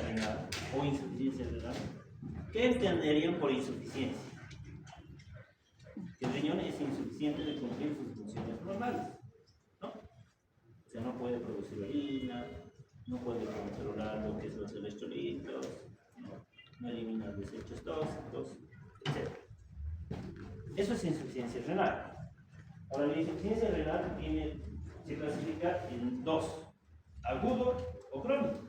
renal o insuficiencia renal, ¿qué entenderían por insuficiencia? Que el riñón es insuficiente de cumplir sus funciones normales, ¿no? O sea, no puede producir orina, no puede controlar lo que es los electrolitos, no elimina desechos tóxicos, etc. Eso es insuficiencia renal. Ahora, la insuficiencia renal se clasifica en dos: agudo o crónico.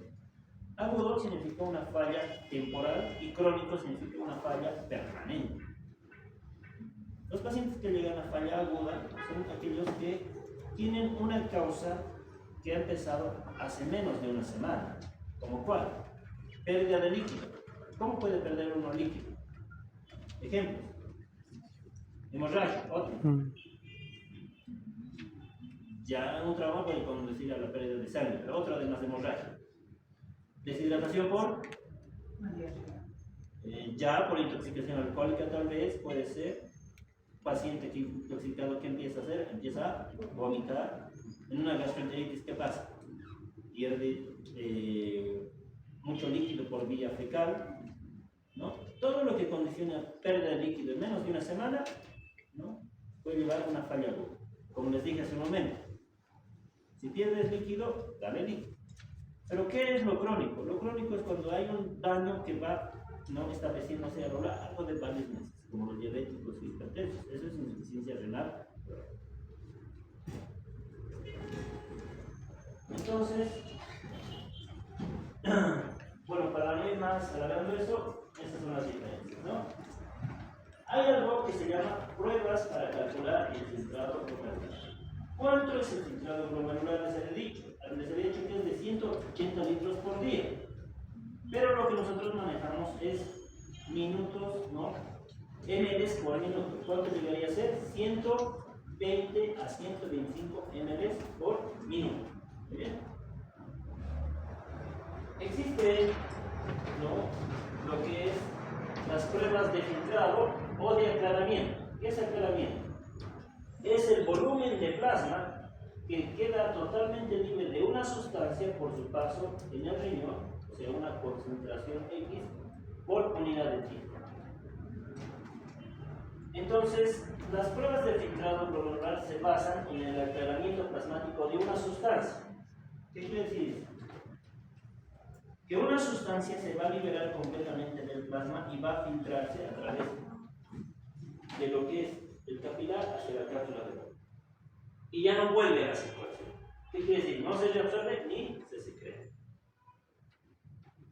Agudo significa una falla temporal y crónico significa una falla permanente. Los pacientes que llegan a falla aguda son aquellos que tienen una causa que ha empezado hace menos de una semana. ¿Como cuál? Pérdida de líquido. ¿Cómo puede perder uno líquido? Ejemplos: hemorragia, otro. Ya un trauma puede conducir a la pérdida de sangre, pero otro además de hemorragia. Deshidratación por ya por intoxicación alcohólica, tal vez puede ser. Paciente que intoxicado, ¿qué empieza a hacer? Empieza a vomitar. En una gastroenteritis, ¿qué pasa? Pierde mucho líquido por vía fecal, ¿no? Todo lo que condiciona pérdida de líquido en menos de una semana, ¿no?, puede llevar a una falla aguda. Como les dije hace un momento, si pierdes líquido, dale líquido. Pero ¿qué es lo crónico? Lo crónico es cuando hay un daño que va, ¿no?, estableciéndose a lo largo de varios meses, como los diabéticos y hipertensos. Eso es insuficiencia renal. Entonces, bueno, para no ir más alargando eso, estas son las diferencias, ¿no? Hay algo que se llama pruebas para calcular el filtrado glomerular. ¿Cuánto es el filtrado glomerular? Les he dicho que es de 180 litros por día. Pero lo que nosotros manejamos es minutos, ¿no?, ml por minuto. ¿Cuánto llegaría a ser? 120 a 125 ml por minuto. ¿Muy bien? Existe, ¿no?, lo que es las pruebas de filtrado o de aclaramiento. ¿Qué es aclaramiento? Es el volumen de plasma que queda totalmente libre de una sustancia por su paso en el riñón, o sea, una concentración X por unidad de tiempo. Entonces, las pruebas de filtrado glomerular se basan en el aclaramiento plasmático de una sustancia. ¿Qué quiere decir eso? Que una sustancia se va a liberar completamente del plasma y va a filtrarse a través de lo que es el capilar hacia la cápsula de Bowles. Y ya no vuelve a la circulación. ¿Qué quiere decir? No se reabsorbe ni se secreta.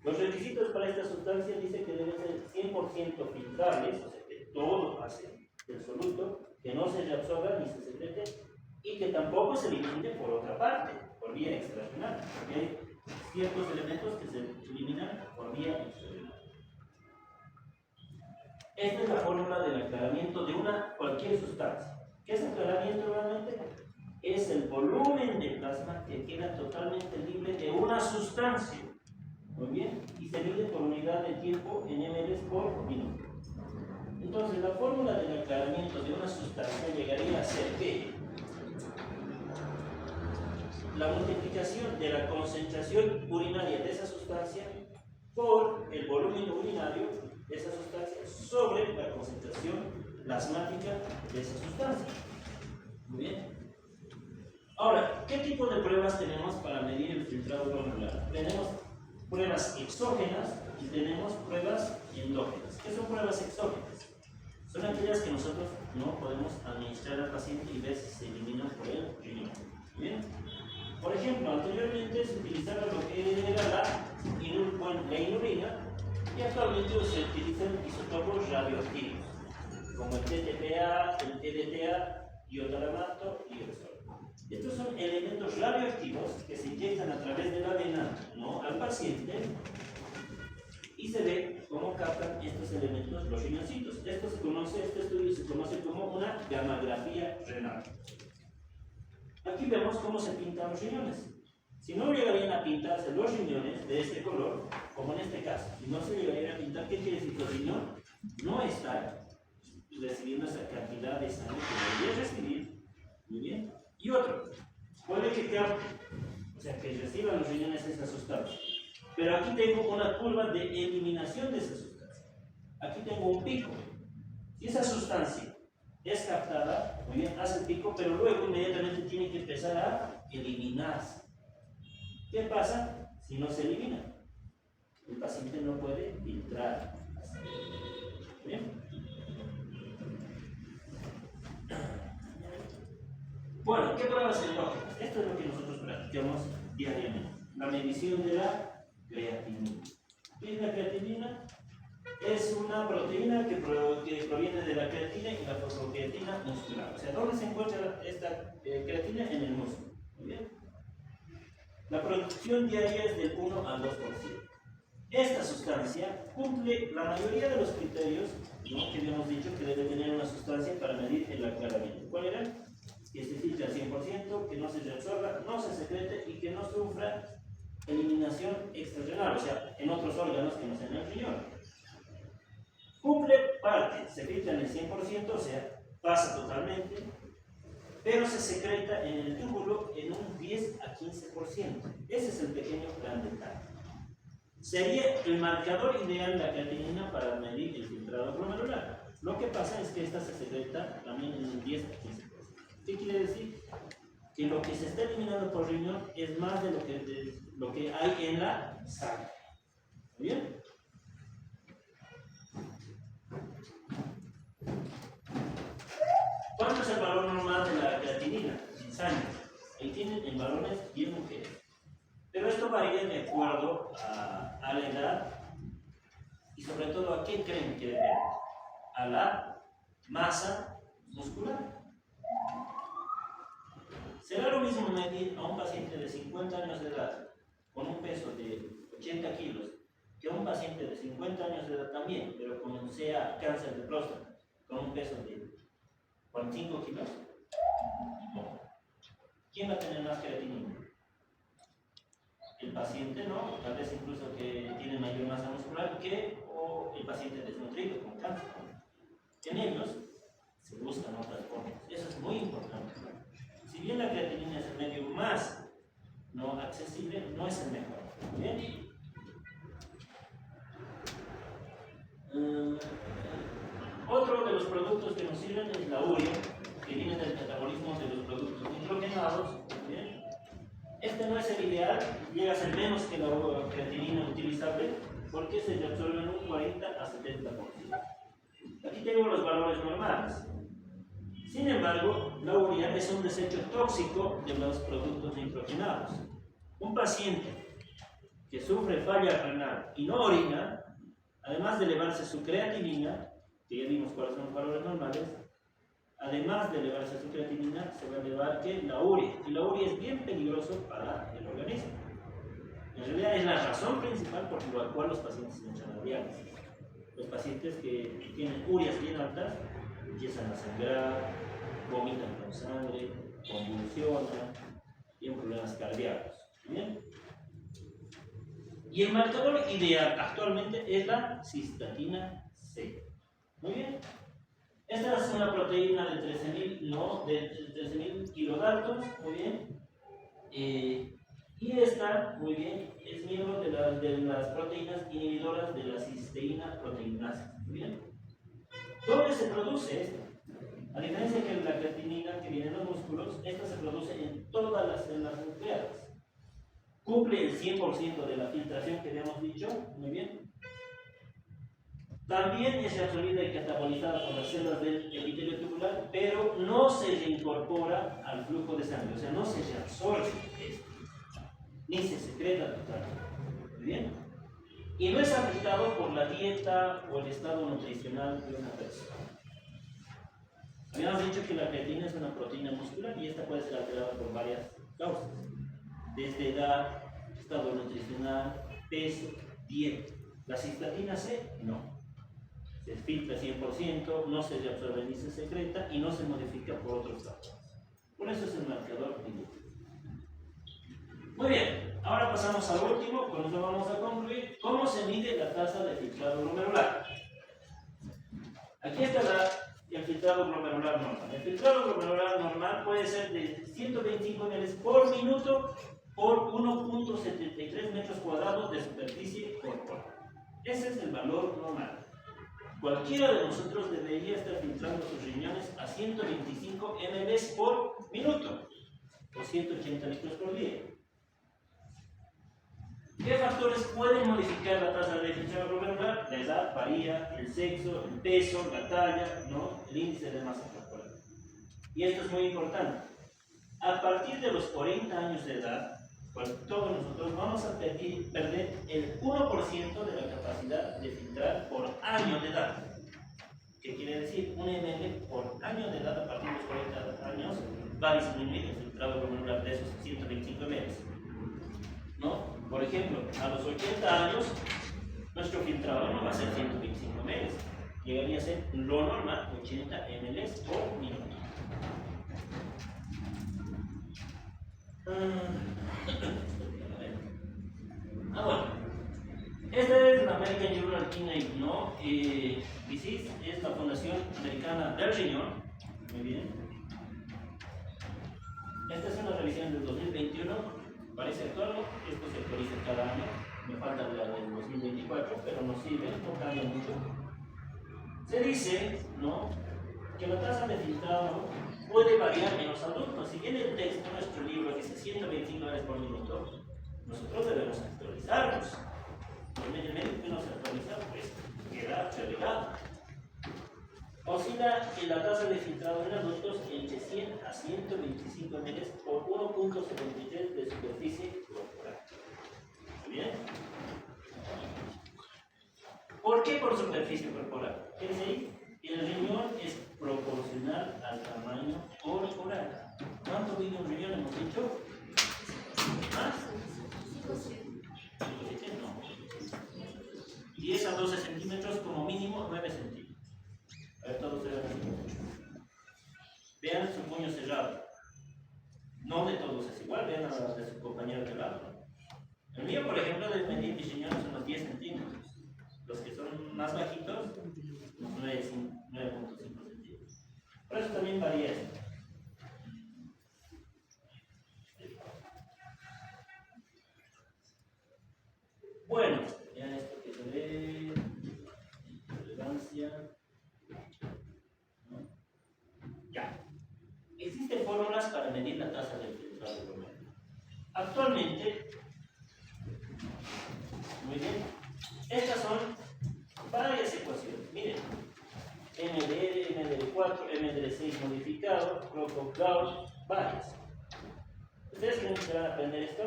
Los requisitos para esta sustancia dicen que deben ser 100% filtrables, o sea, que todo pase del soluto, que no se reabsorba ni se secrete y que tampoco se elimine por otra parte, por vía extrarenal, porque hay ciertos elementos que se eliminan por vía extrarenal. Esta es la fórmula del aclaramiento de cualquier sustancia. ¿Qué es aclaramiento realmente? Es el volumen de plasma que queda totalmente libre de una sustancia. Muy bien, y se mide por unidad de tiempo en ml por minuto. Entonces, la fórmula del aclaramiento de una sustancia llegaría a ser que la multiplicación de la concentración urinaria de esa sustancia por el volumen urinario de esa sustancia sobre la concentración plasmática de esa sustancia. Muy bien. Ahora, ¿qué tipo de pruebas tenemos para medir el filtrado glomerular? Tenemos pruebas exógenas y tenemos pruebas endógenas. ¿Qué son pruebas exógenas? Son aquellas que nosotros no podemos administrar al paciente y ver si se eliminan por el riñón. ¿Bien? Por ejemplo, anteriormente se utilizaba lo que era la inulina y actualmente se utilizan isótopos radioactivos como el TTPA, el EDTA, iotalamato y el sol. Estos son elementos radioactivos que se inyectan a través de la vena, ¿no?, al paciente y se ve cómo captan estos elementos los riñoncitos. Este estudio se conoce como una gamografía renal. Aquí vemos cómo se pintan los riñones. Si no llegarían a pintarse los riñones de este color, como en este caso, si no se llegarían a pintar, ¿qué quiere decir? Que el riñón no está recibiendo esa cantidad de sangre que debería recibir. Muy bien. Y otro, puede que capte, o sea, que reciban los riñones esa sustancia, Pero aquí tengo una curva de eliminación de esa sustancia. Aquí tengo un pico. Si esa sustancia es captada, muy bien, hace el pico, pero luego inmediatamente tiene que empezar a eliminarse. ¿Qué pasa si no se elimina? El paciente no puede filtrar. ¿Bien? Bueno, ¿qué pruebas endógenas? Esto es lo que nosotros practicamos diariamente. La medición de la creatinina. ¿Qué es la creatinina? Es una proteína que proviene de la creatina y la fosfocreatina muscular. O sea, ¿dónde se encuentra esta creatina? En el músculo. Muy bien. La producción diaria es del 1 al 2%. Esta sustancia cumple la mayoría de los criterios, ¿no?, que habíamos dicho que debe tener una sustancia para medir el aclaramiento. ¿Cuál era? Que se filtre al 100%, que no se reabsorba, no se secrete y que no sufra eliminación extrarrenal, o sea, en otros órganos que no sean el riñón. Cumple parte, se filtra en el 100%, o sea, pasa totalmente, pero se secreta en el túbulo en un 10 a 15%. Ese es el pequeño gran detalle. Sería el marcador ideal la creatinina para medir el filtrado glomerular. Lo que pasa es que esta se secreta también en un 10 a 15%. ¿Qué quiere decir? Que lo que se está eliminando por riñón es más de lo que hay en la sangre. ¿Bien? ¿Cuánto es el valor normal de la creatinina en sangre? Ahí tienen en varones y en mujeres. Pero esto varía de acuerdo a la edad y sobre todo a qué creen que depende. A la masa muscular. ¿Será lo mismo medir a un paciente de 50 años de edad con un peso de 80 kilos que a un paciente de 50 años de edad también, pero con sea cáncer de próstata, con un peso de 45 kilos? No. ¿Quién va a tener más creatinina? El paciente, ¿no? Tal vez incluso que tiene mayor masa muscular o el paciente desnutrido con cáncer. En ellos se buscan otras formas. Eso es muy importante. Si bien la creatinina es el medio más no accesible, no es el mejor. ¿Bien? Otro de los productos que nos sirven es la urea, que viene del metabolismo de los productos nitrogenados. ¿Bien? Este no es el ideal, llega a ser menos que la creatinina utilizable, porque se reabsorbe en un 40 a 70%. Aquí tengo los valores normales. Sin embargo, la urea es un desecho tóxico de los productos nitrogenados. Un paciente que sufre falla renal y no orina, además de elevarse su creatinina, que ya vimos cuáles son los valores normales, además de elevarse su creatinina, se va a elevar ¿qué? La urea. Y la urea es bien peligroso para el organismo. En realidad es la razón principal por la cual los pacientes se echan a diálisis. Los pacientes que tienen ureas bien altas empiezan a sangrar, vomitan con sangre, convulsionan, tienen problemas cardíacos. ¿Bien? Y el marcador ideal actualmente es la cistatina C. Muy bien. Esta es una proteína de 13.000 kilodaltons, muy bien. Y esta, muy bien, es miembro de las proteínas inhibidoras de la cisteína proteinasa. Muy bien. ¿Dónde se produce esto? A diferencia que la creatinina que viene en los músculos, esta se produce en todas las células nucleares. Cumple el 100% de la filtración que habíamos dicho, muy bien. También es absorbida y catabolizada por las células del epitelio tubular, pero no se reincorpora al flujo de sangre, o sea, no se reabsorbe esto, ni se secreta totalmente. Muy bien. Y no es afectado por la dieta o el estado nutricional de una persona. Habíamos dicho que la creatina es una proteína muscular y esta puede ser alterada por varias causas. Desde edad, estado nutricional, peso, dieta. La cistatina C, no. Se filtra 100%, no se reabsorbe ni se secreta y no se modifica por otros factores. Por eso es el marcador ideal. Muy bien, ahora pasamos al último, con eso vamos a concluir. ¿Cómo se mide la tasa de filtrado glomerular? Aquí está el filtrado glomerular normal. El filtrado glomerular normal puede ser de 125 ml por minuto por 1.73 metros cuadrados de superficie corporal. Ese es el valor normal. Cualquiera de nosotros debería estar filtrando sus riñones a 125 ml por minuto o 180 litros por día. ¿Qué factores pueden modificar la tasa de filtrado glomerular? La edad varía, el sexo, el peso, la talla, ¿no? El índice de masa corporal. Y esto es muy importante. A partir de los 40 años de edad, pues todos nosotros vamos a perder el 1% de la capacidad de filtrar por año de edad. ¿Qué quiere decir? Un ml por año de edad a partir de los 40 años va a disminuir el filtrado glomerular de esos 125 ml. ¿No? Por ejemplo, a los 80 años, nuestro filtrado no va a ser 125 ml, llegaría a ser lo normal, 80 ml por minuto. Bueno, esta es la American Journal Kidney, ¿no? Disease es la Fundación Americana del Riñón. Muy bien. Esta es una revisión del 2021. Parece actual, esto se actualiza cada año. Me falta la del 2024, pero nos sirve, no cambia mucho. Se dice, ¿no?, que la tasa de filtrado puede variar en los adultos. Si bien el texto de nuestro libro dice 125 veces por minuto, nosotros debemos actualizarnos. El médico que no se actualiza, pues queda relegado. Oscila en la tasa de filtrado en adultos entre 100 a 125 ml por 1.73 de superficie corporal. ¿Muy bien? ¿Por qué por superficie corporal? Es decir, el riñón es proporcional al tamaño corporal. ¿Cuánto mide un riñón hemos dicho? ¿Más? 5 no. 10 a 12 centímetros, como mínimo 9 centímetros. A ver, todos se ven así. Vean su puño cerrado. No de todos es igual, vean a la de su compañero de lado. El mío, por ejemplo, debe medir mis riñones unos 10 centímetros. Los que son más bajitos, unos 9.5 centímetros. Por eso también varía esto. Bueno, ya esto que se ve, relevancia. ¿No? Ya. Existen fórmulas para medir la tasa de filtrado glomerular. Actualmente, muy bien, estas son varias ecuaciones. Miren, MDR, MDR4, MDR6 modificado, Crocop-Gauss, varias. ¿Ustedes creen que se van a aprender esto?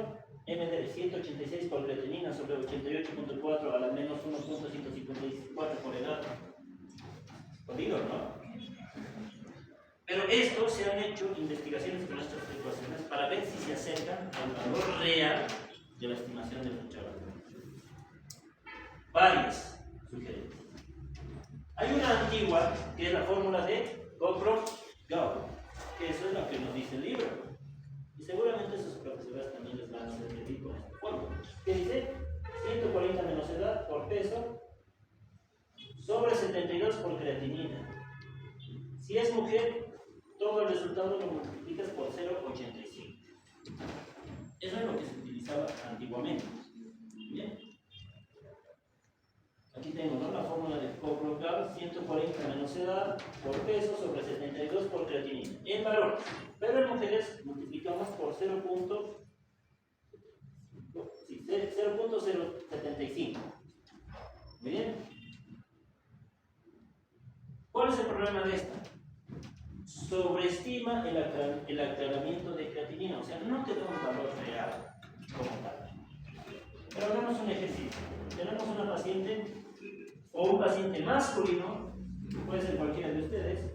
MDR 186 por creatinina sobre 88.4 a la menos 1.154 por edad. Jodido, ¿no? Pero esto se han hecho investigaciones con estas ecuaciones para ver si se acercan al valor real de la estimación del filtrado. Varias sugerencias. Hay una antigua que es la fórmula de Cockcroft-Gauss, que eso es lo que nos dice el libro. Y seguramente sus profesores también les van a hacer medir con esta fórmula. Que dice 140 menos edad por peso sobre 72 por creatinina. Si es mujer, todo el resultado lo multiplicas por 0.85. Eso es lo que se utilizaba antiguamente. Bien. Aquí tengo, ¿no?, la fórmula de Cockcroft-Gauss, 140 menos edad por peso sobre 72 por creatinina. En valor. Pero en mujeres multiplicamos por 0.075. Muy bien. ¿Cuál es el problema de esta? Sobreestima el aclaramiento de creatinina, o sea, no te da un valor real como tal. Pero hagamos un ejercicio. Tenemos una paciente o un paciente masculino, puede ser cualquiera de ustedes,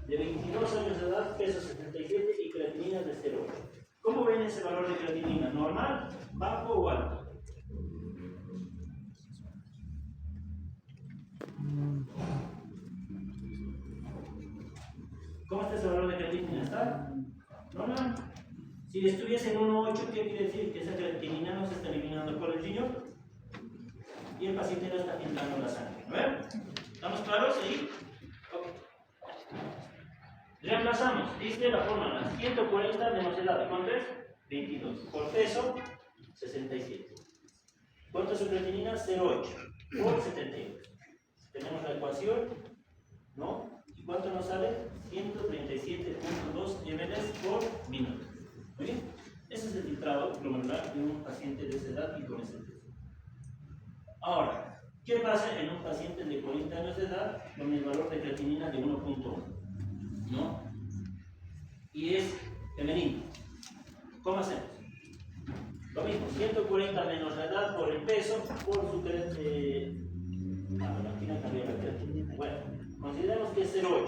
de 22 años de edad, peso 77 y creatinina de 0,8. ¿Cómo ven ese valor de creatinina? ¿Normal, bajo o alto? ¿Cómo está ese valor de creatinina? ¿Está normal? Si estuviese en 1,8, ¿qué quiere decir? Que esa creatinina no se está eliminando por el riñón y el paciente no está filtrando la sangre. ¿No ven? ¿Estamos claros ahí? Ok. Reemplazamos. Dice la fórmula 140 menos edad. ¿Cuánto es? 22. Por peso, 67. ¿Cuánto es su creatinina? 0,8 por 72. Tenemos la ecuación, ¿no? ¿Y cuánto nos sale? 137.2 ml por minuto. ¿Muy bien? Ese es el filtrado glomerular de un paciente de esa edad y con ese peso. Ahora, ¿qué pasa en un paciente de 40 años de edad con el valor de creatinina de 1.1? ¿No? Y es femenino. ¿Cómo hacemos? Lo mismo, 140 menos la edad por el peso, por su creatinina. Aquí no cambió la creatinina. Bueno, consideramos que es 0,8.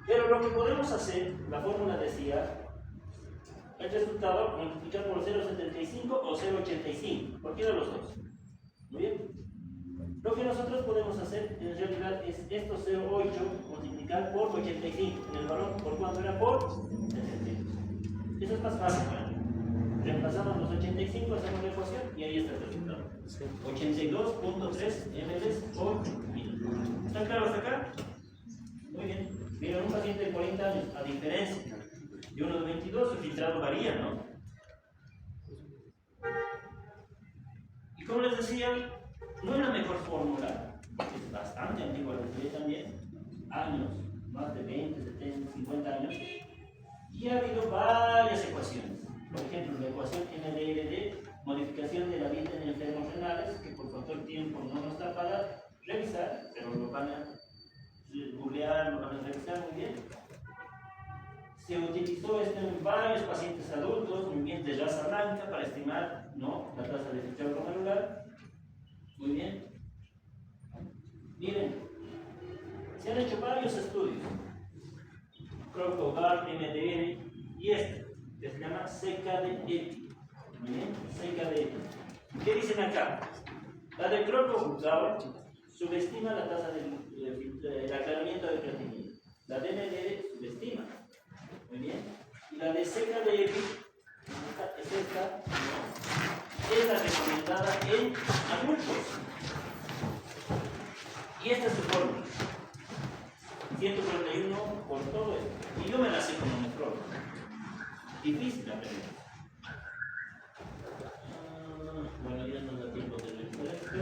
Pero lo que podemos hacer, la fórmula decía, el resultado multiplicar por 0,75 o 0,85, cualquiera de los dos. Muy bien. Lo que nosotros podemos hacer en realidad es esto 0,8 multiplicar por 85. En el valor, ¿por cuánto era? Por 75. Eso es más fácil. Reemplazamos los 85, hacemos la ecuación y ahí está el resultado. 82.3 ml por minuto. ¿Está claro hasta acá? Muy bien. Miren, un paciente de 40 años, a diferencia de uno de 22, su filtrado varía, ¿no? Y como les decía, no es la mejor fórmula, es bastante antigua, les diré también, años, más de 20, 70, 50 años, y ha habido varias ecuaciones. Por ejemplo, la ecuación NDLD, modificación de la dieta en enfermos renales, que por factor tiempo no nos da para revisar, pero lo van a googlear, lo van a revisar muy bien. Se utilizó esto en varios pacientes adultos, muy bien, de raza blanca, para estimar, ¿no?, la tasa de filtrado glomerular. Muy bien. Miren, se han hecho varios estudios. Crocogard, MDR y este, que se llama CKD-EPI. Muy bien, CKD-EPI. ¿Qué dicen acá? La de Crocogard subestima la tasa de aclaramiento de creatinina. La de MDR subestima. Muy bien. Y la de CKD-EPI es esta, es la recomendada en adultos. Y esta es su fórmula. 141 por todo esto. Y yo me la sé como nefrólogo. Difícil la pregunta. Bueno, ya no da tiempo de revisar esto.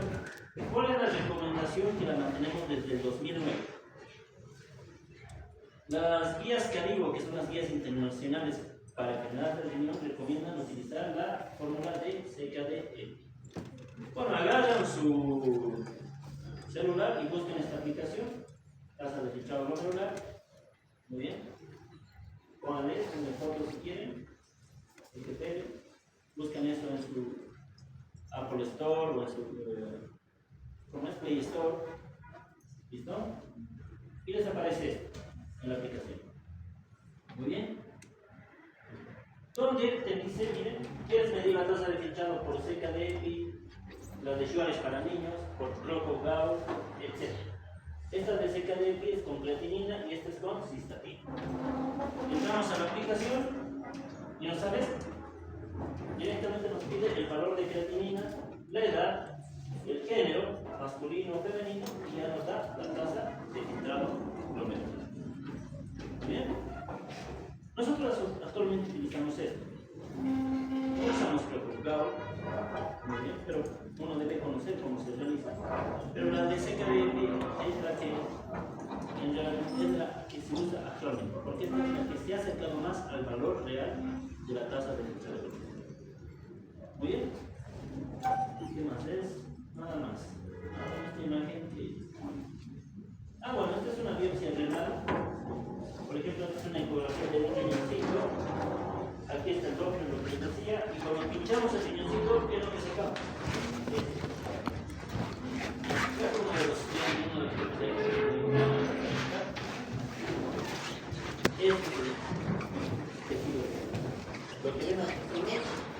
¿Cuál es la recomendación que la mantenemos desde el 2009? Las guías Caribo, que son las guías internacionales para enfermedades de riñón, recomiendan utilizar la fórmula de CKD-EPI. Bueno, agarran su celular y busquen esta aplicación, tasa de filtrado glomerular. Muy bien. Pónganle esto en el foto si quieren. Buscan esto en su Apple Store o en su ¿cómo es? Play Store. ¿Listo? Y les aparece esto en la aplicación. Muy bien. Donde te dice, miren, quieres medir la tasa de filtrado por CKD-EPI, la de Schwann para niños, por Crocogard, etc. Esta de CKD-EPI es con creatinina y esta es con cistatina. Entramos a la aplicación y nos sale esto. Directamente nos pide el valor de creatinina, la edad, el género, masculino o femenino, y ya nos da la tasa de filtrado glomerular. Bien. Nosotros actualmente utilizamos esto. No usamos Crocogard, muy bien, pero uno debe conocer cómo se realiza. Pero la de CKD-EPI es la que en realidad es la que se usa actualmente, porque es la que se ha acercado más al valor real de la tasa de filtrado glomerular. Muy bien. ¿Qué más es? Nada más. Esta imagen que... bueno, esta es una biopsia renal. Por ejemplo, esta es una ecografía de un riñoncito. Aquí está el doctor, lo que les decía. Y cuando pinchamos el riñoncito, ¿qué es lo que sacamos? Uno de los tejido. Lo que ven aquí,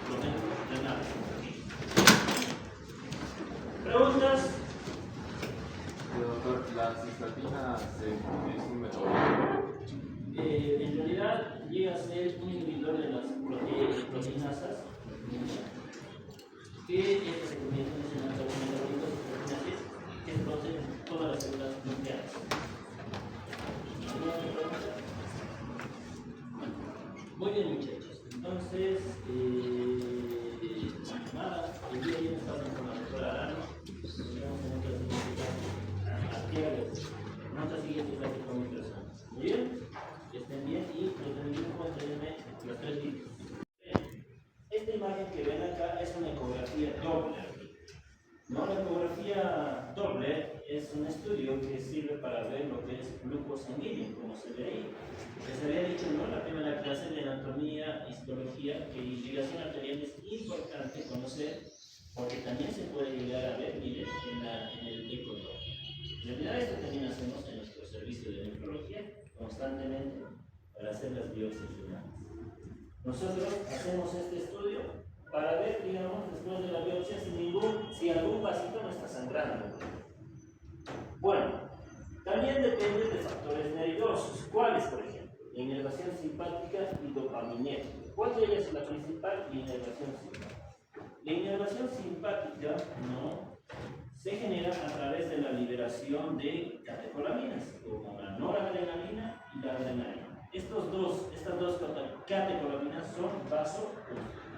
lo ven renal. ¿Preguntas? Doctor, ¿la cistatina es un método? En realidad llega a ser un inhibidor de las proteinasas, que estas se convierten en antagonistas de proteínas que producen todas las células nucleares. Muy bien, muchachos. Entonces, ver, es un estudio que sirve para ver lo que es flujo sanguíneo, como se ve ahí. Les había dicho, ¿no?, la primera clase de anatomía, histología, que irrigación arterial es importante conocer, porque también se puede llegar a ver, miren, en el ecotomo. En realidad esto también hacemos en nuestro servicio de nefrología constantemente para hacer las biopsias renales. Nosotros hacemos este estudio para ver, digamos, después de la biopsia si algún vasito no está sangrando. Bueno, también depende de factores nerviosos. ¿Cuáles, por ejemplo? La inervación simpática y dopaminérgica. ¿Cuál de ellas es la principal? La inervación simpática. La inervación simpática se genera a través de la liberación de catecolaminas, como la noradrenalina y la adrenalina. Estas dos catecolaminas son vasoconstrictoras.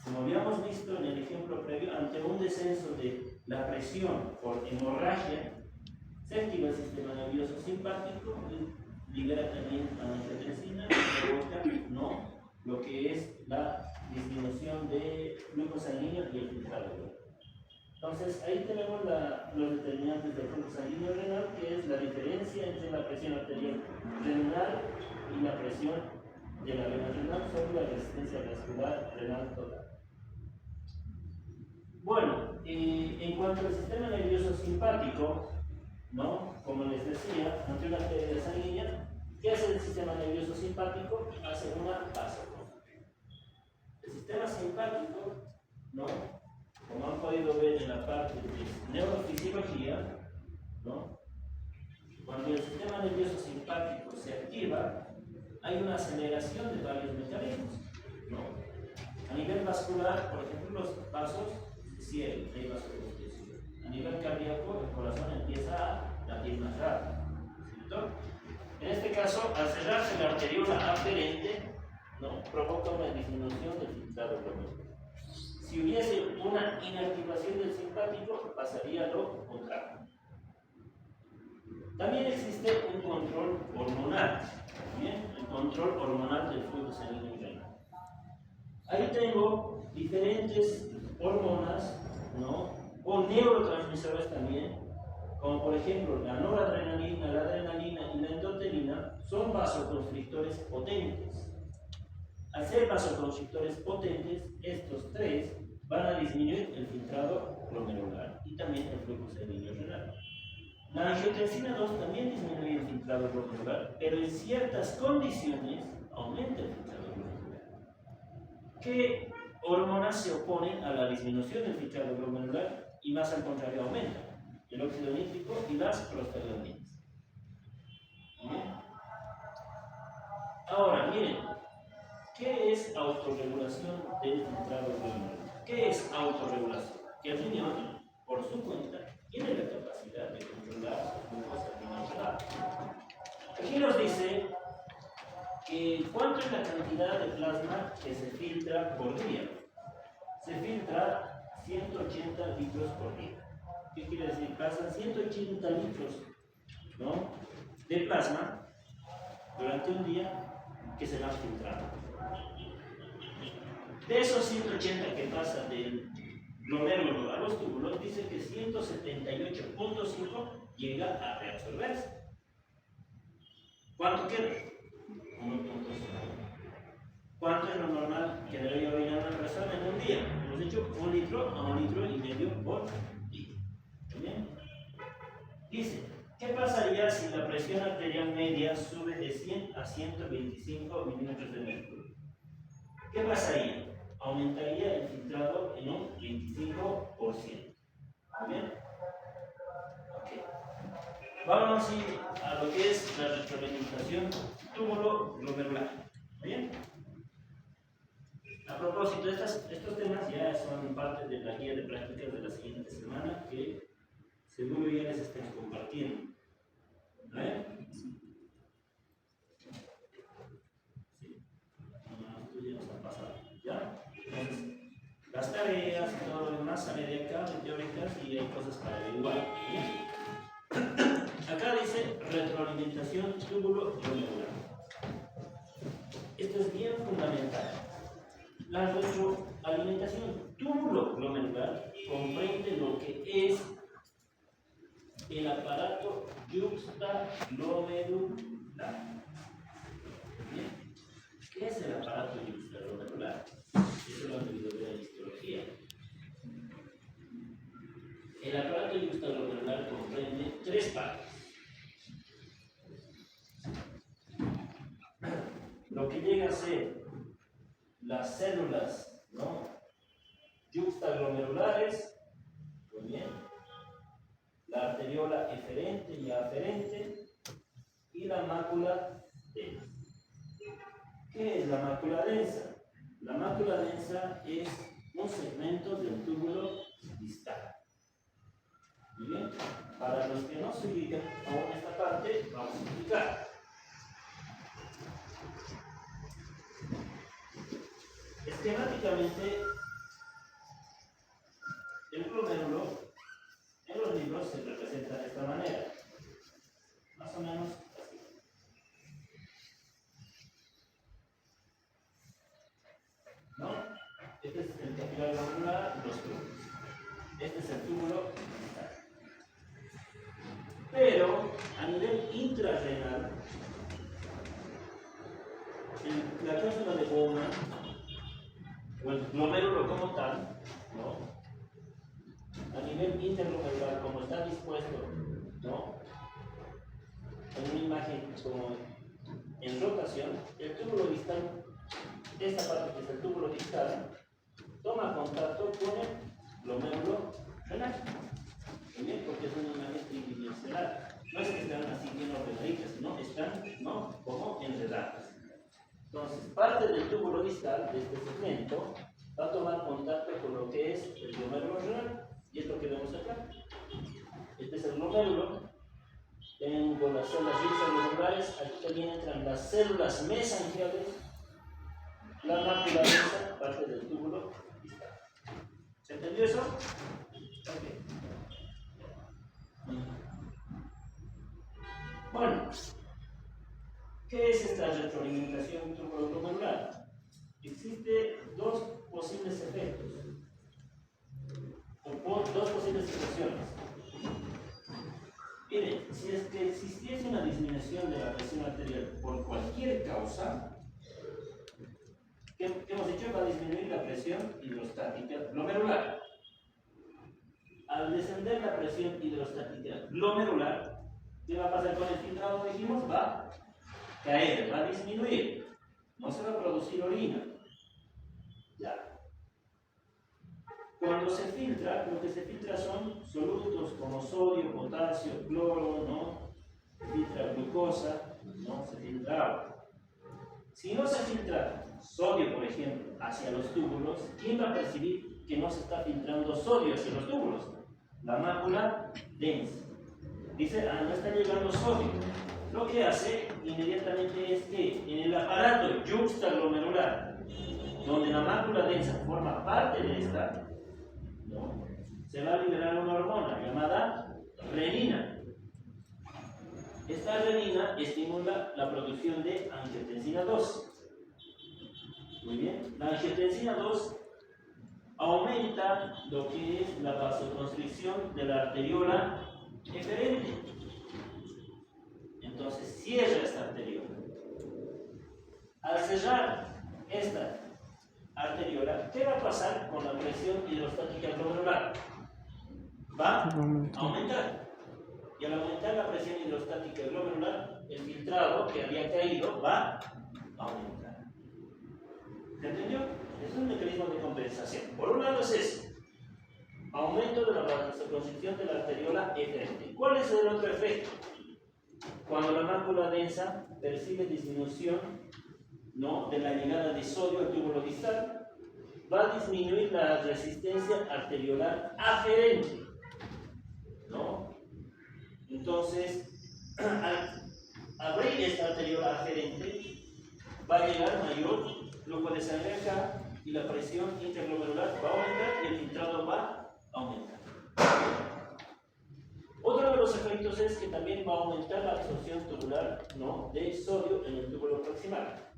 Como habíamos visto en el ejemplo previo, ante un descenso de la presión por hemorragia, se activa el sistema nervioso simpático, libera también la angiotensina, provoca lo que es la disminución de flujo sanguíneo y el filtrado. Entonces, ahí tenemos los determinantes del flujo sanguíneo renal, que es la diferencia entre la presión arterial renal y la presión de la vena renal sobre la resistencia vascular renal total. Bueno, en cuanto al sistema nervioso simpático, como les decía, ante una pérdida sanguínea, ¿qué hace el sistema nervioso simpático? Hace una vasoconstricción. El sistema simpático, como han podido ver en la parte de neurofisiología, cuando el sistema nervioso simpático se activa, hay una aceleración de varios mecanismos. A nivel vascular, por ejemplo, los vasos se cierran, hay vasoconstricción. A nivel cardíaco, el corazón empieza a latir más rápido, ¿cierto? En este caso, al cerrarse la arteriola aferente, provoca una disminución del filtrado glomerular. Si hubiese una inactivación del simpático, pasaría lo contrario. También existe un control hormonal, ¿bien? El control hormonal del flujo sanguíneo renal. Ahí tengo diferentes hormonas, o neurotransmisores también, como por ejemplo la noradrenalina, la adrenalina y la endotelina, son vasoconstrictores potentes. Al ser vasoconstrictores potentes, estos tres van a disminuir el filtrado glomerular y también el flujo sanguíneo renal. La angiotensina 2 también disminuye el filtrado glomerular, pero en ciertas condiciones aumenta el filtrado glomerular. ¿Qué hormonas se oponen a la disminución del filtrado glomerular y más al contrario aumenta? El óxido nítrico y las prostaglandinas. ¿Bien? Ahora, miren, ¿qué es autorregulación del filtrado glomerular? ¿Qué es autorregulación? Que el riñón, por su cuenta, tiene la capacidad de controlar su flujo sanguíneo renal. Aquí nos dice que cuánto es la cantidad de plasma que se filtra por día. Se filtra 180 litros por día. ¿Qué quiere decir? Pasan 180 litros de plasma durante un día que se van filtrando. De esos 180 que pasan del glomérulo a los túbulos, dice que 178.5 llega a reabsorberse. ¿Cuánto queda? 1.5. ¿Cuánto es lo normal que debería orinar una persona en un día? Hemos dicho 1 litro a 1,5 litros por día. ¿Bien? Dice, ¿qué pasaría si la presión arterial media sube de 100 a 125 milímetros de mercurio? ¿Qué pasaría? Aumentaría el filtrado en un 25%. ¿Bien? Ok. Vamos a lo que es la retroalimentación túbulo-glomerular. ¿Bien? A propósito, estos temas ya son parte de la guía de prácticas de la siguiente semana que seguro ya les estén compartiendo. ¿Bien? Sí. Esto ya nos ha pasado. ¿Ya? Entonces, las tareas y todo lo demás sale de acá, de teóricas, y hay cosas para averiguar. ¿Bien? Acá dice retroalimentación túbulo-glomerular. Esto es bien fundamental. La retroalimentación túbulo-glomerular comprende lo que es el aparato yuxtaglomerular. Bien. ¿Qué es el aparato yuxtaglomerular? Eso lo han debido ver en histología. El aparato yuxtaglomerular comprende tres partes. Lo que llega a ser las células, ¿no?, yuxtaglomerulares, muy bien, la arteriola eferente y aferente y la mácula densa. ¿Qué es la mácula densa? La mácula densa es un segmento del túbulo distal. Muy bien, para los que no se ubican aún en esta parte, vamos a explicar. Esquemáticamente, el glomérulo en los libros se representa de esta manera, más o menos así. ¿No? Este es el capilar glomerular y los túbulos. Este es el túbulo distal. Pero a nivel intrarrenal, la cápsula de Bowman, o el glomérulo como tal, ¿no?, a nivel interglomerular, como está dispuesto, ¿no?, en una imagen como en rotación, el túbulo distal, esta parte que es el túbulo distal, toma contacto con el glomérulo renal. Muy bien, porque es una imagen tridimensional. No es que están así bien ordenaditas, sino están, ¿no?, como enredadas. Entonces, parte del túbulo distal de este segmento va a tomar contacto con lo que es el glomérulo renal, y es lo que vemos acá. Este es el glomérulo. Tengo las células yuxtaglomerulares, aquí también entran las células mesangiales, la mácula densa, parte del túbulo distal. ¿Se entendió eso? Ok. Bueno, ¿qué es esta retroalimentación túbulo-glomerular? Existen dos posibles efectos, o dos posibles situaciones. Miren, si es que existiese una disminución de la presión arterial por cualquier causa, ¿qué hemos dicho? Va a disminuir la presión hidrostática glomerular. Al descender la presión hidrostática glomerular, ¿qué va a pasar con el filtrado? Dijimos, va a caer, va a disminuir. No se va a producir orina. Ya. Cuando se filtra, lo que se filtra son solutos como sodio, potasio, cloro, ¿no? Se filtra glucosa, ¿no? Se filtra agua. Si no se filtra sodio, por ejemplo, hacia los túbulos, ¿quién va a percibir que no se está filtrando sodio hacia los túbulos? La mácula densa. Dice, no está llegando sodio. Lo que hace inmediatamente es que en el aparato yuxtaglomerular, donde la mácula densa forma parte de esta, ¿no?, se va a liberar una hormona llamada renina. Esta renina estimula la producción de angiotensina 2. Muy bien, la angiotensina 2 aumenta lo que es la vasoconstricción de la arteriola eferente. Entonces cierra esta arteriola. Al cerrar esta arteriola, ¿qué va a pasar con la presión hidrostática glomerular? Va a aumentar. Y al aumentar la presión hidrostática glomerular, el filtrado que había caído va a aumentar. ¿Se entendió? Es un mecanismo de compensación. Por un lado es eso, aumento de la vasoconstricción de la arteriola eferente. ¿Cuál es el otro efecto? Cuando la mácula densa percibe disminución, ¿no?, de la llegada de sodio al túbulo distal, va a disminuir la resistencia arteriolar aferente, ¿no? Entonces, al abrir esta arteriola aferente, va a llegar mayor flujo de sangre acá y la presión interglomerular va a aumentar y el filtrado va a aumentar. Otro de los efectos es que también va a aumentar la absorción tubular, ¿no?, de sodio en el túbulo proximal.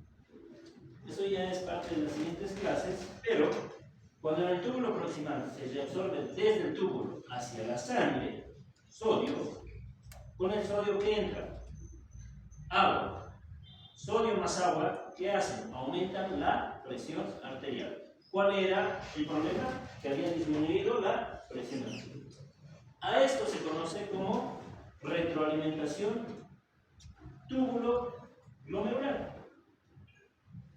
Eso ya es parte de las siguientes clases, pero cuando en el túbulo proximal se reabsorbe desde el túbulo hacia la sangre sodio, Con el sodio, ¿qué entra? Agua. Sodio más agua, ¿qué hacen? Aumentan la presión arterial. ¿Cuál era el problema? Que había disminuido la presión arterial. A esto se conoce como retroalimentación túbulo-glomerular.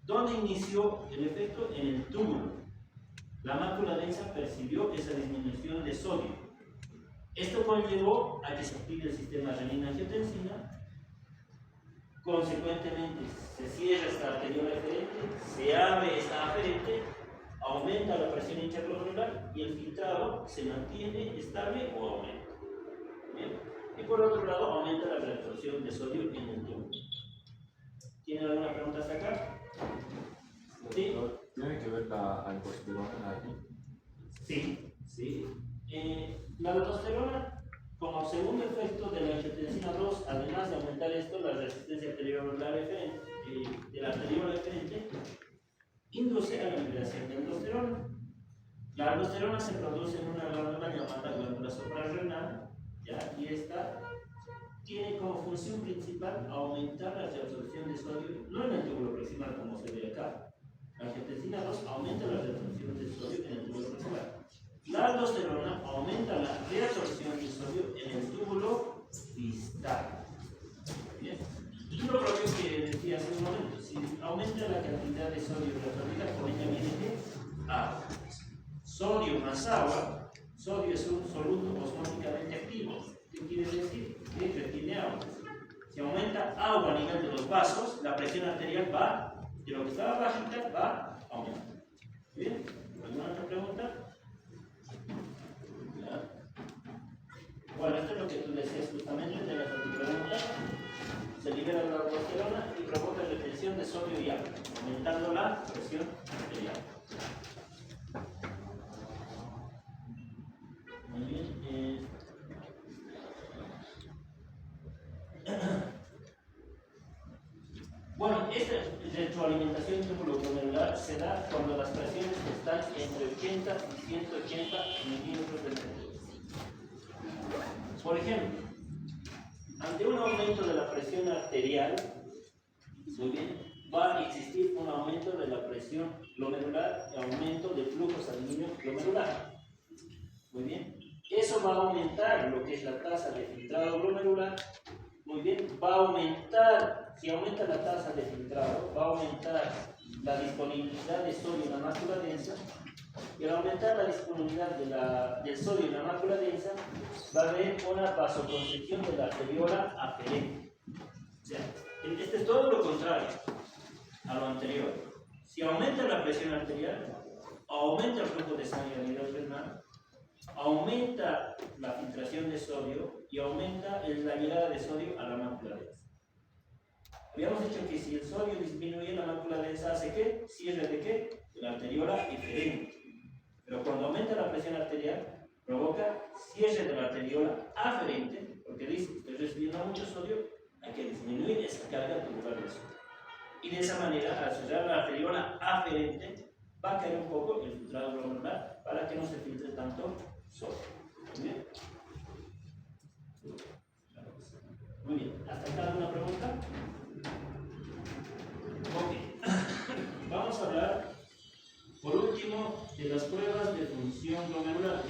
¿Dónde inició el efecto? En el túbulo. La mácula densa percibió esa disminución de sodio. Esto conllevó a que se active el sistema renina-angiotensina. Consecuentemente, se cierra esta arteriola eferente, se abre esta aferente, aumenta la presión intraglomerular y el filtrado se mantiene estable o aumenta. Bien. Y por otro lado, aumenta la reabsorción de sodio en el túbulo. ¿Tiene alguna pregunta hasta acá? ¿Sí? ¿Tiene que ver la aldosterona aquí? Sí, sí. La aldosterona, como segundo efecto de la angiotensina 2, además de aumentar esto, la resistencia arteriolar eferente, de la arteriola eferente, induce a la liberación de aldosterona. La aldosterona se produce en una glándula llamada glándula suprarrenal, ¿ya? Y esta tiene como función principal aumentar la reabsorción de sodio, no en el túbulo proximal como se ve acá. La angiotensina 2 aumenta la reabsorción de sodio en el túbulo proximal. La aldosterona aumenta la reabsorción de sodio en el túbulo distal. Bien. Y lo propio que decía hace un momento, si aumenta la cantidad de sodio reabsorbida, por ella viene de agua. Sodio más agua, sodio es un soluto osmóticamente activo. ¿Qué quiere decir? Que retiene agua. Si aumenta agua a nivel de los vasos, la presión arterial va, de lo que estaba bajita, va a aumentar. ¿Bien? ¿Alguna otra pregunta? Bueno, esto es lo que tú decías justamente de la pregunta. Se libera la aldosterona y provoca retención de sodio y agua, aumentando la presión arterial. Muy bien. Bueno, esta retroalimentación túbulo-glomerular se da cuando las presiones están entre 80 y 180 milímetros de mercurio. Por ejemplo, ante un aumento de la presión arterial, muy bien, va a existir un aumento de la presión glomerular y aumento del flujo sanguíneo glomerular. Muy bien, eso va a aumentar lo que es la tasa de filtrado glomerular. Muy bien, va a aumentar, si aumenta la tasa de filtrado, va a aumentar la disponibilidad de sodio en la mácula densa, y al aumentar la disponibilidad del sodio en la mácula densa, va a haber una vasoconstricción de la arteriola aferente. O sea, este es todo lo contrario a lo anterior. Si aumenta la presión arterial, aumenta el flujo de sangre a nivel renal, aumenta la filtración de sodio y aumenta la llegada de sodio a la mácula densa. Habíamos dicho que si el sodio disminuye en la mácula densa, ¿hace qué? Cierre de qué? De la arteriola eferente. Pero cuando aumenta la presión arterial, provoca cierre de la arteriola aferente, porque dice, estoy recibiendo mucho sodio, hay que disminuir esa carga tubular de sodio. Y de esa manera, al cerrar la arteriola aferente, va a caer un poco el filtrado glomerular para que no se filtre tanto sodio. ¿Muy bien? Muy bien. ¿Hasta acá alguna pregunta? Ok. Vamos a hablar, por último, de las pruebas de función glomerular.